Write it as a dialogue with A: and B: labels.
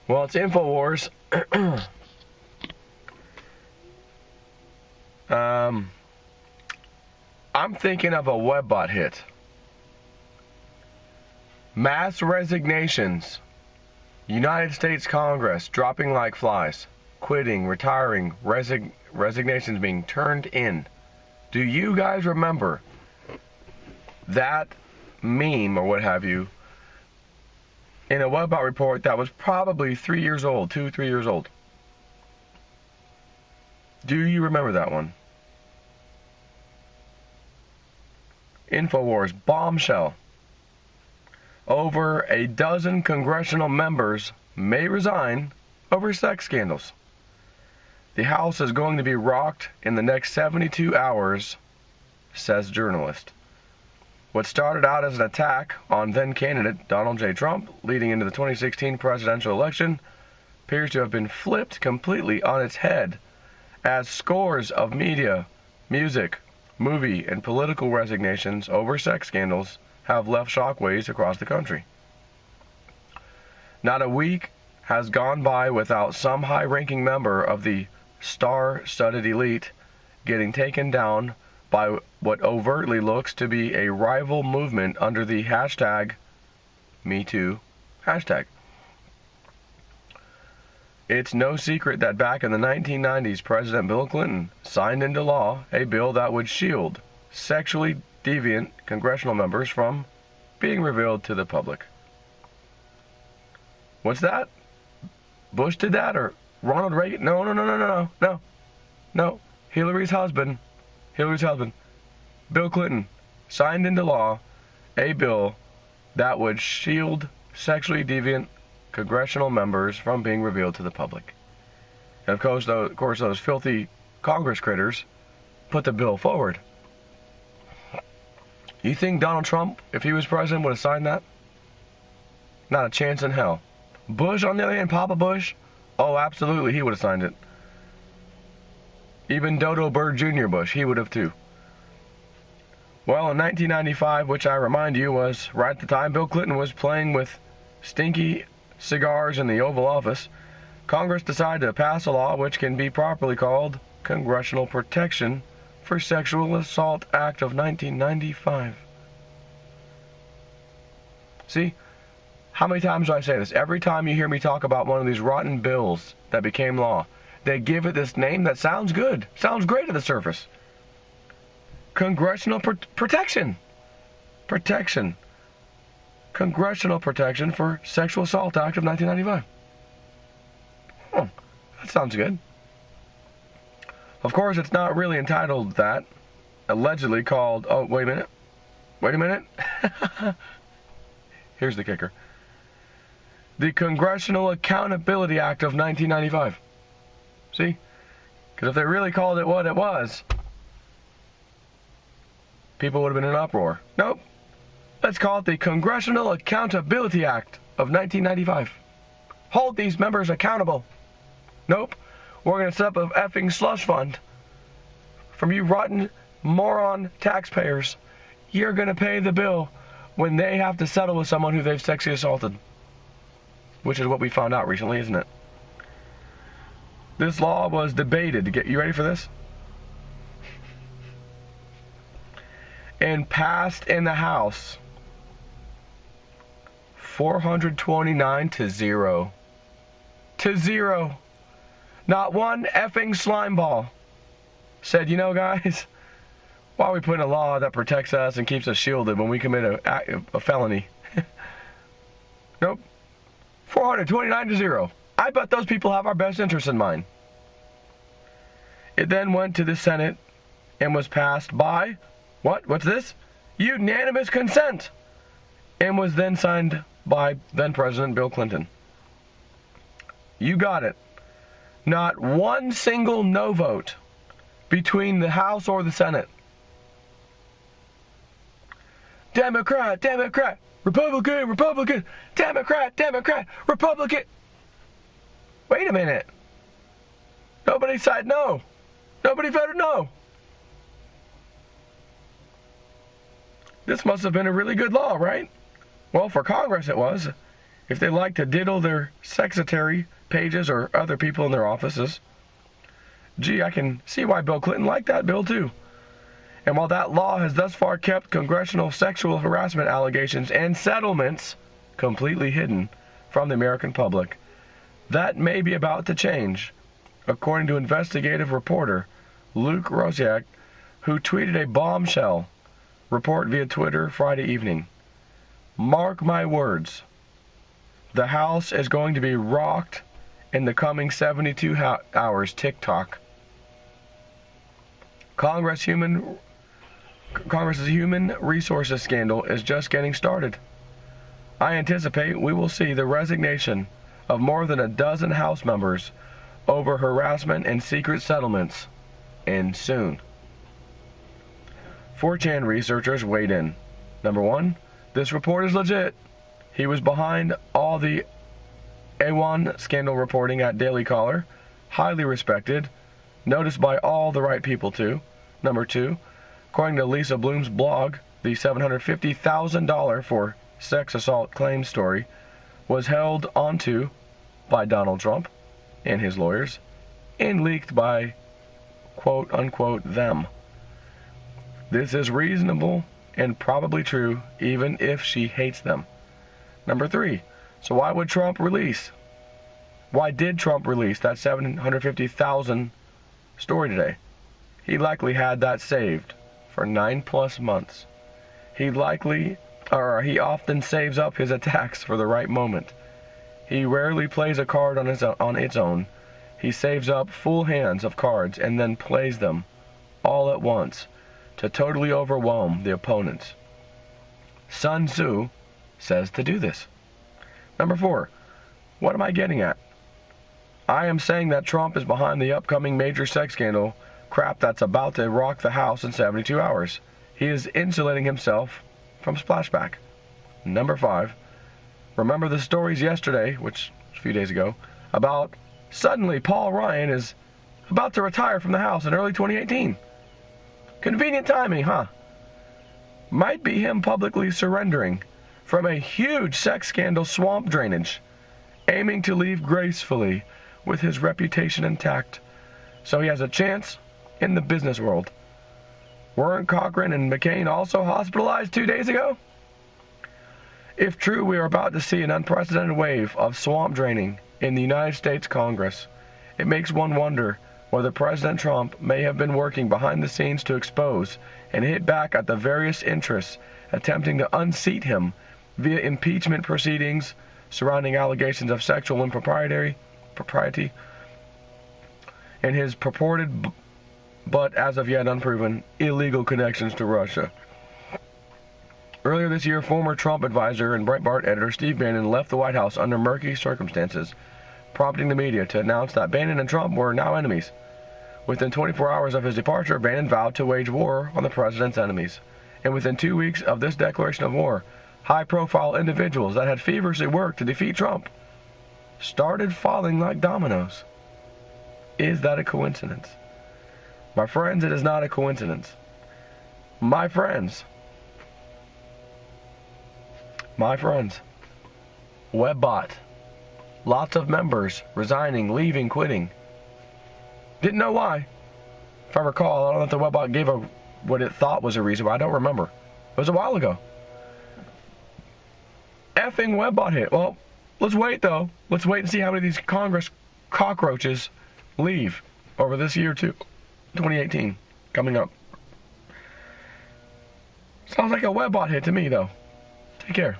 A: Well, it's InfoWars. I'm thinking of a webbot hit. Mass resignations. United States Congress dropping like flies. Quitting, retiring, resignations being turned in. Do you guys remember that meme or what have you in a webbot report that was probably 3 years old, 3 years old? Do you remember that one? InfoWars bombshell. Over a dozen congressional members may resign over sex scandals. The House is going to be rocked in the next 72 hours, says journalist. What started out as an attack on then-candidate Donald J. Trump leading into the 2016 presidential election appears to have been flipped completely on its head as scores of media, music, movie, and political resignations over sex scandals have left shockwaves across the country. Not a week has gone by without some high-ranking member of the star-studded elite getting taken down by what overtly looks to be a rival movement under the hashtag #MeToo hashtag. It's no secret that back in the 1990s, President Bill Clinton signed into law a bill that would shield sexually deviant congressional members from being revealed to the public. What's that? Bush did that, or Ronald Reagan? No. Hillary's husband, Bill Clinton, signed into law a bill that would shield sexually deviant congressional members from being revealed to the public. And of course, those filthy Congress critters put the bill forward. You think Donald Trump, if he was president, would have signed that? Not a chance in hell. Bush, on the other hand, Papa Bush, oh, absolutely, he would have signed it. Even Dodo Bird Jr. Bush, he would have too. Well, in 1995, which I remind you was right at the time Bill Clinton was playing with stinky cigars in the Oval Office, Congress decided to pass a law which can be properly called Congressional Protection for Sexual Assault Act of 1995. See, how many times do I say this? Every time you hear me talk about one of these rotten bills that became law, they give it this name that sounds good, sounds great at the surface. Congressional Protection. Congressional Protection for Sexual Assault Act of 1995. That sounds good. Of course, it's not really entitled that. Allegedly called, oh, wait a minute. Here's the kicker. The Congressional Accountability Act of 1995. See? Because if they really called it what it was, people would have been in an uproar. Nope. Let's call it the Congressional Accountability Act of 1995. Hold these members accountable. Nope. We're going to set up a effing slush fund from you rotten moron taxpayers. You're going to pay the bill when they have to settle with someone who they've sexually assaulted. Which is what we found out recently, isn't it? This law was debated. You ready for this? And passed in the House 429 to 0. To 0. Not one effing slime ball said, you know, guys, why are we putting a law that protects us and keeps us shielded when we commit a felony? Nope. 429 to 0. I bet those people have our best interests in mind. It then went to the Senate and was passed by, what's this? Unanimous consent. And was then signed by then President Bill Clinton. You got it. Not one single no vote between the House or the Senate. Democrat, Republican, Democrat, Republican. Wait a minute. Nobody said no. Nobody voted no. This must have been a really good law, right? Well, for Congress it was. if they like to diddle their secretary pages or other people in their offices. Gee, I can see why Bill Clinton liked that bill too. And while that law has thus far kept congressional sexual harassment allegations and settlements completely hidden from the American public, that may be about to change, according to investigative reporter Luke Rosiak, who tweeted a bombshell report via Twitter Friday evening. Mark my words, the House is going to be rocked in the coming 72 hours. TikTok. Congress's human resources scandal is just getting started. I anticipate we will see the resignation of more than a dozen House members over harassment and secret settlements, and soon. 4chan researchers weighed in. Number one, this report is legit. He was behind all the A1 scandal reporting at Daily Caller, highly respected, noticed by all the right people too. Number two, according to Lisa Bloom's blog, the $750,000 for sex assault claim story was held onto by Donald Trump and his lawyers and leaked by quote-unquote them. This is reasonable and probably true even if she hates them. Number three, so why did Trump release that $750,000 story today? He likely had that saved for 9+ months. He often saves up his attacks for the right moment. He rarely plays a card on its own. He saves up full hands of cards and then plays them all at once to totally overwhelm the opponents. Sun Tzu says to do this. Number four, what am I getting at? I am saying that Trump is behind the upcoming major sex scandal crap that's about to rock the House in 72 hours. He is insulating himself from splashback. Number five, remember the stories yesterday, which was a few days ago, about suddenly Paul Ryan is about to retire from the House in early 2018. Convenient timing, huh? Might be him publicly surrendering from a huge sex scandal swamp drainage, aiming to leave gracefully with his reputation intact, so he has a chance in the business world. Weren't Cochran and McCain also hospitalized 2 days ago? If true, we are about to see an unprecedented wave of swamp draining in the United States Congress. It makes one wonder whether President Trump may have been working behind the scenes to expose and hit back at the various interests attempting to unseat him via impeachment proceedings surrounding allegations of sexual impropriety and his purported but as of yet unproven illegal connections to Russia. Earlier this year, former Trump advisor and Breitbart editor Steve Bannon left the White House under murky circumstances, prompting the media to announce that Bannon and Trump were now enemies. Within 24 hours of his departure, Bannon vowed to wage war on the president's enemies. And within 2 weeks of this declaration of war, high-profile individuals that had feverishly worked to defeat Trump started falling like dominoes. Is that a coincidence? My friends, it is not a coincidence. My friends, Webbot, lots of members resigning, leaving, quitting. Didn't know why. If I recall, I don't know if the Webbot gave what it thought was a reason, but I don't remember. It was a while ago. Effing Webbot hit. Well, let's wait though. Let's wait and see how many of these Congress cockroaches leave over this year too. 2018 coming up. Sounds like a Webbot hit to me though. Take care.